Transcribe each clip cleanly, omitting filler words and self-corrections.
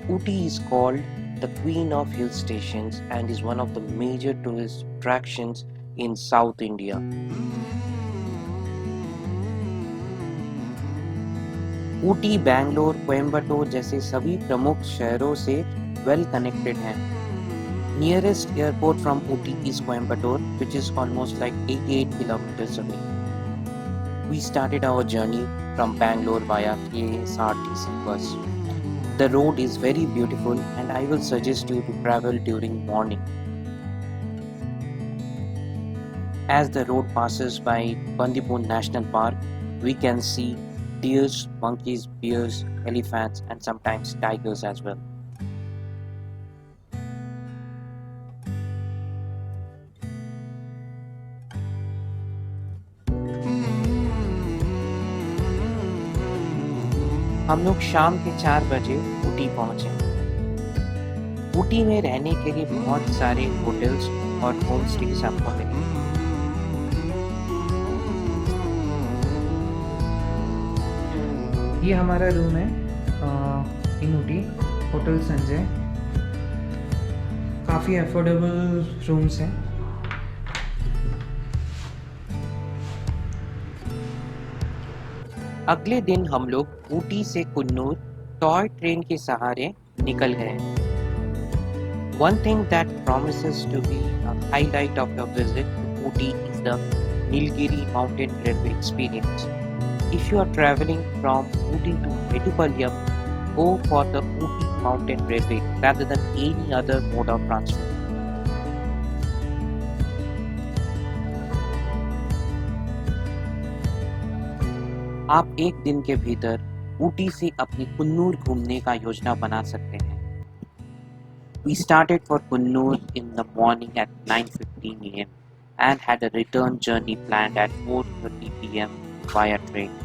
Ooty is called the Queen of Hill Stations and is one of the major tourist attractions in South India. Ooty, Bangalore, Coimbatore जैसे सभी प्रमुख शहरों से well connected हैं। Nearest airport from Ooty is Coimbatore, which is almost like 88 kilometers away. We started our journey from Bangalore via KSRTC bus. The road is very beautiful and I will suggest you to travel during morning. As the road passes by Bandipur National Park, we can see deers, monkeys, bears, elephants and sometimes tigers as well. हम लोग शाम के 4 बजे ऊटी पहुंचे। ऊटी में रहने के लिए बहुत सारे होटल्स और होम स्टेज आपको मिलेंगे। ये हमारा रूम है इन ऊटी होटल संजय। काफ़ी अफोर्डेबल रूम्स हैं। अगले दिन हम लोग ऊटी से कुन्नूर टॉय ट्रेन के सहारे निकल गए। One thing that promises to be a highlight of your visit to Ooty is the Nilgiri Mountain Railway experience. If you are traveling from Ooty to Metupalayam, go for the Ooty Mountain Railway rather than any other mode of transport. आप एक दिन के भीतर ऊटी से अपनी कुन्नूर घूमने का योजना बना सकते हैं। We started for Kunnur in the morning at 9:15 a.m. and had a return journey planned at 4:30 p.m. via train.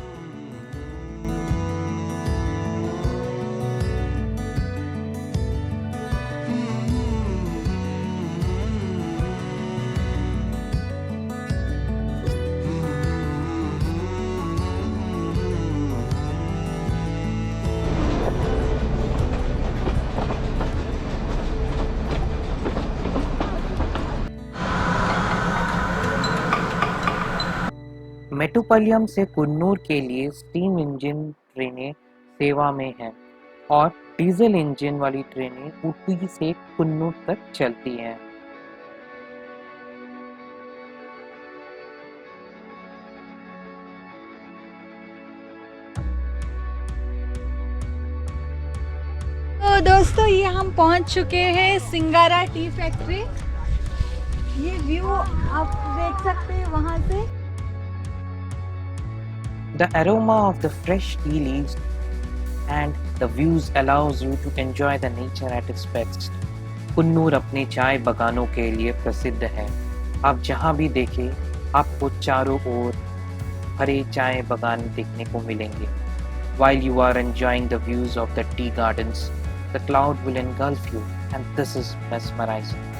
मेटुपलियम से कुन्नूर के लिए स्टीम इंजन ट्रेनें सेवा में हैं और डीजल इंजन वाली ट्रेनें ऊटी से कुन्नूर तक चलती हैं। तो दोस्तों ये हम पहुंच चुके हैं सिंगारा टी फैक्ट्री। ये व्यू आप देख सकते हैं वहां से। The aroma of the fresh tea leaves and the views allows you to enjoy the nature at its best. Coonoor अपने चाय बागानों के लिए प्रसिद्ध है। आप जहां भी देखें, आपको चारों ओर हरे चाय बागान देखने को मिलेंगे। While you are enjoying the views of the tea gardens, the cloud will engulf you, and this is mesmerizing.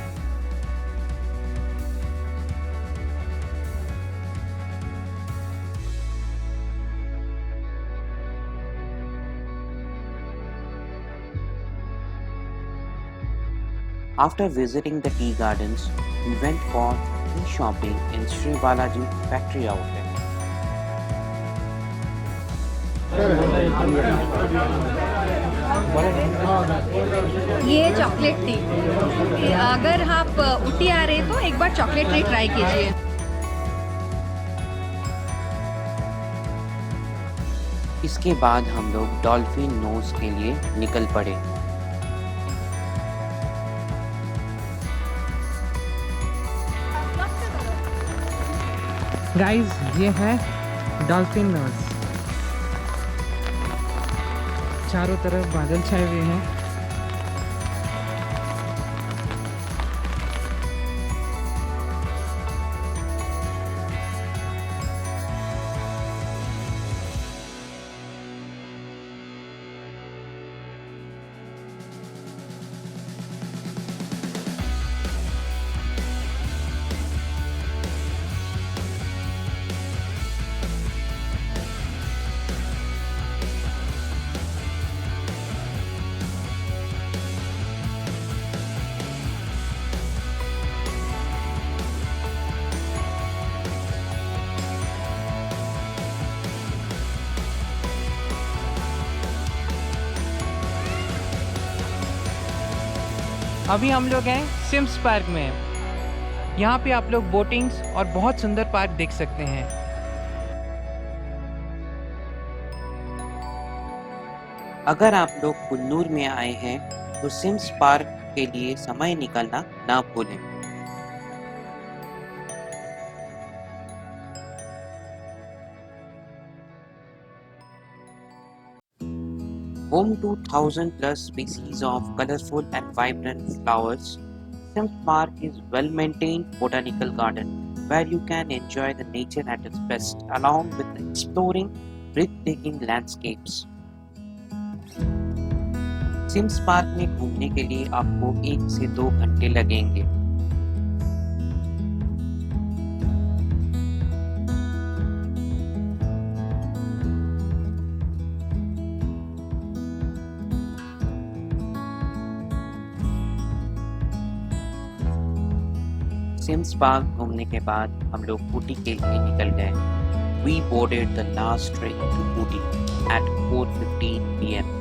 After visiting the tea gardens, we went for tea shopping in Sri Balaji factory outlet. ये chocolate T, अगर आप ऊटी आ रहे तो एक बार chocolate tea try कीजिए। इसके बाद हम लोग डॉल्फिन नोज के लिए निकल पड़े। गाइस ये है डॉल्फिन नोज। चारों तरफ बादल छाए हुए हैं। अभी हम लोग हैं सिम्स पार्क में। यहाँ पे आप लोग बोटिंग्स और बहुत सुंदर पार्क देख सकते हैं। अगर आप लोग कुन्नूर में आए हैं तो सिम्स पार्क के लिए समय निकालना ना भूलें। Home to 1,000+ species of colorful and vibrant flowers, Sims Park is well-maintained botanical garden where you can enjoy the nature at its best along with exploring breathtaking landscapes. Sims park में घूमने के लिए आपको 1 से 2 घंटे लगेंगे। सिम्स पार्क घूमने के बाद हम लोग ऊटी के लिए निकल गए। We boarded the last train to Ooty at 4:15 p.m.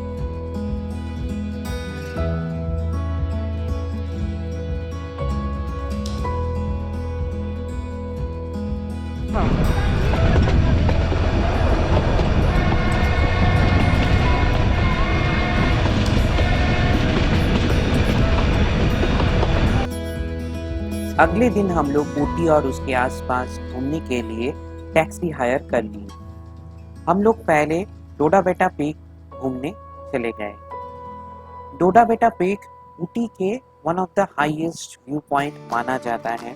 अगले दिन हम लोग ऊटी और उसके आसपास घूमने के लिए टैक्सी हायर कर ली। हम लोग पहले डोडा बेटा पीक घूमने चले गए। डोडा बेटा पीक ऊटी के one of the highest view point माना जाता है।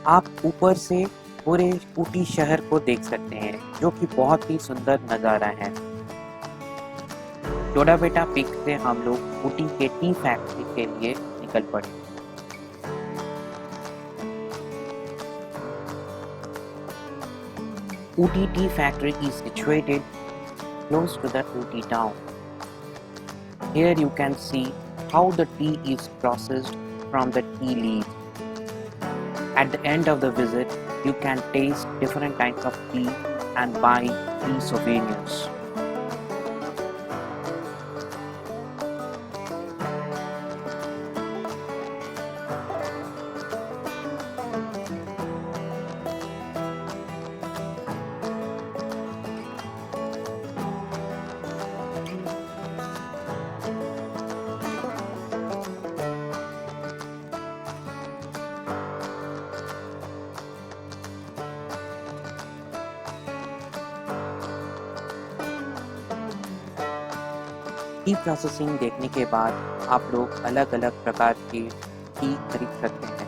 आप ऊपर से पूरे ऊटी शहर को देख सकते हैं जो कि बहुत ही सुंदर नज़ारा है। डोडा बेटा पीक से हम लोग ऊटी के टी फैक्ट्री के लिए निकल पड़े। Ooty tea factory is situated close to the Ooty town. Here you can see how the tea is processed from the tea leaves. At the end of the visit, you can taste different types of tea and buy tea souvenirs. T processing देखने के बाद आप लोग अलग अलग प्रकार के T खरीद सकते हैं।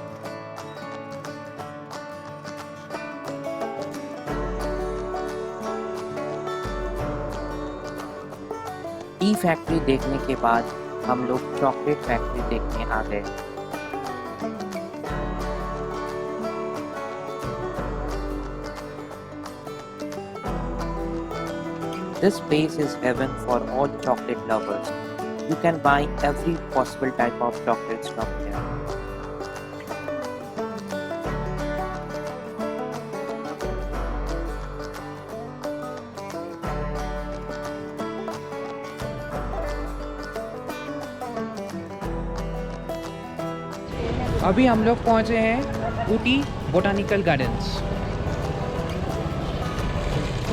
टी फैक्ट्री देखने के बाद हम लोग चॉकलेट फैक्ट्री देखने आ गए। This place is heaven for all chocolate lovers. You can buy every possible type of chocolates from here. अभी हम लोग पहुंचे हैं ऊटी बोटानिकल गार्डन्स।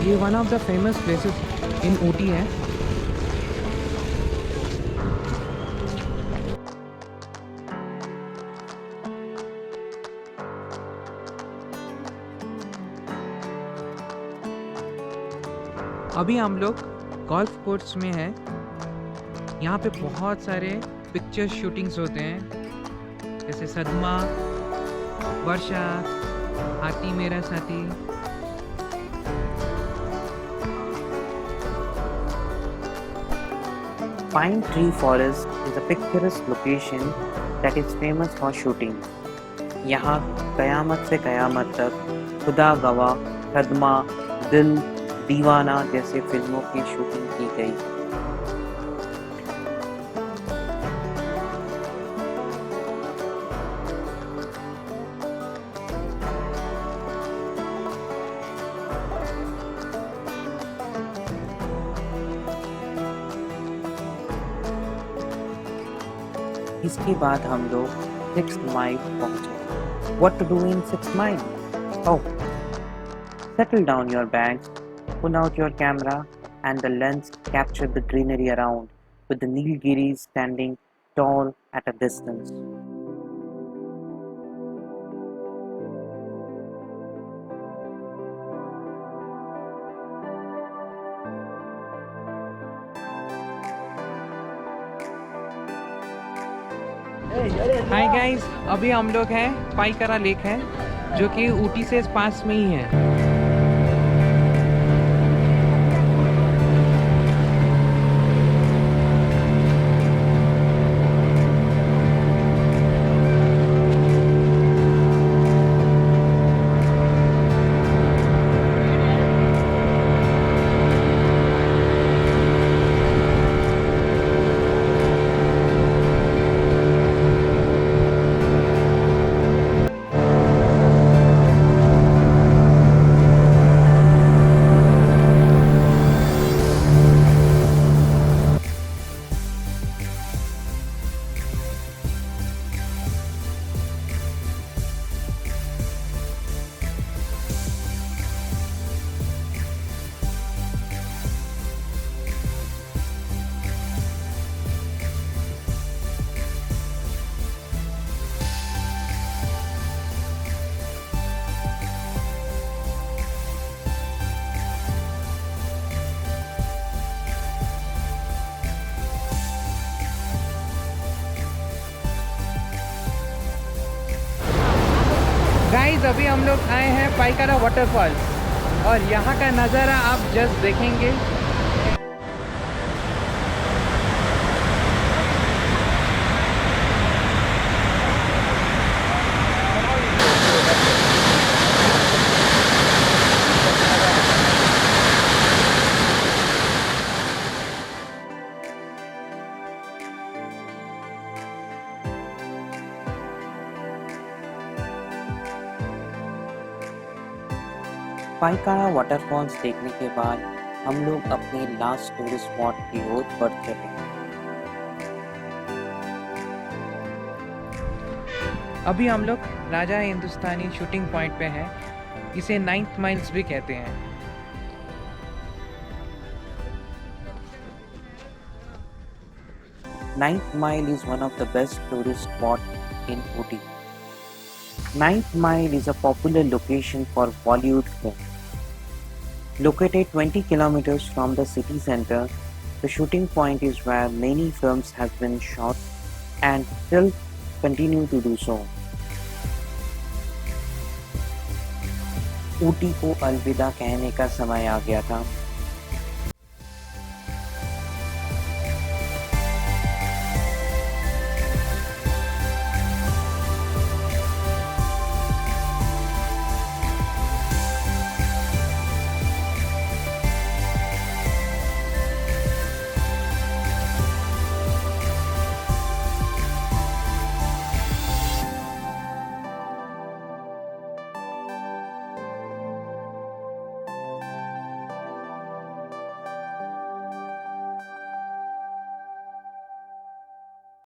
ये one of the famous places in Ooty है। अभी हम लोग गोल्फ कोर्स में हैं। यहाँ पे बहुत सारे पिक्चर शूटिंग्स होते हैं, जैसे सदमा, वर्षा, हाथी मेरा साथी। Pine Tree Forest is a picturesque location that is famous for shooting. यहाँ कयामत से कयामत तक खुदा गवाह, सदमा, दिल, दीवाना जैसे फिल्मों की शूटिंग की गई। इसके बाद हम लोग 6th माइल पहुंचे. What to do in 6th mile? Oh, settle down your bags, pull out your camera, and the lens capture the greenery around, with the Nilgiris standing tall at a distance. Hi guys, अभी हम लोग हैं पाइकरा lake है जो कि ऊटी से पास में ही है. गाइस, अभी हम लोग आए हैं पाइकरा वाटरफॉल्स और यहाँ का नज़ारा आप जस्ट देखेंगे. पाइकारा वाटरफॉल्स देखने के बाद हम लोग अपने लास्ट टूरिस्ट स्पॉट की ओर बढ़ चले. अभी हम लोग राजा हिंदुस्तानी शूटिंग पॉइंट पे हैं. इसे 9th माइल्स भी कहते हैं. Ninth Mile is one of the best tourist spots in Ooty. Ninth Mile is a popular location for Bollywood films. Located 20 kilometers from the city center, the shooting point is where many films have been shot and still continue to do so. Ooty को अलविदा कहने का समय आ गया था.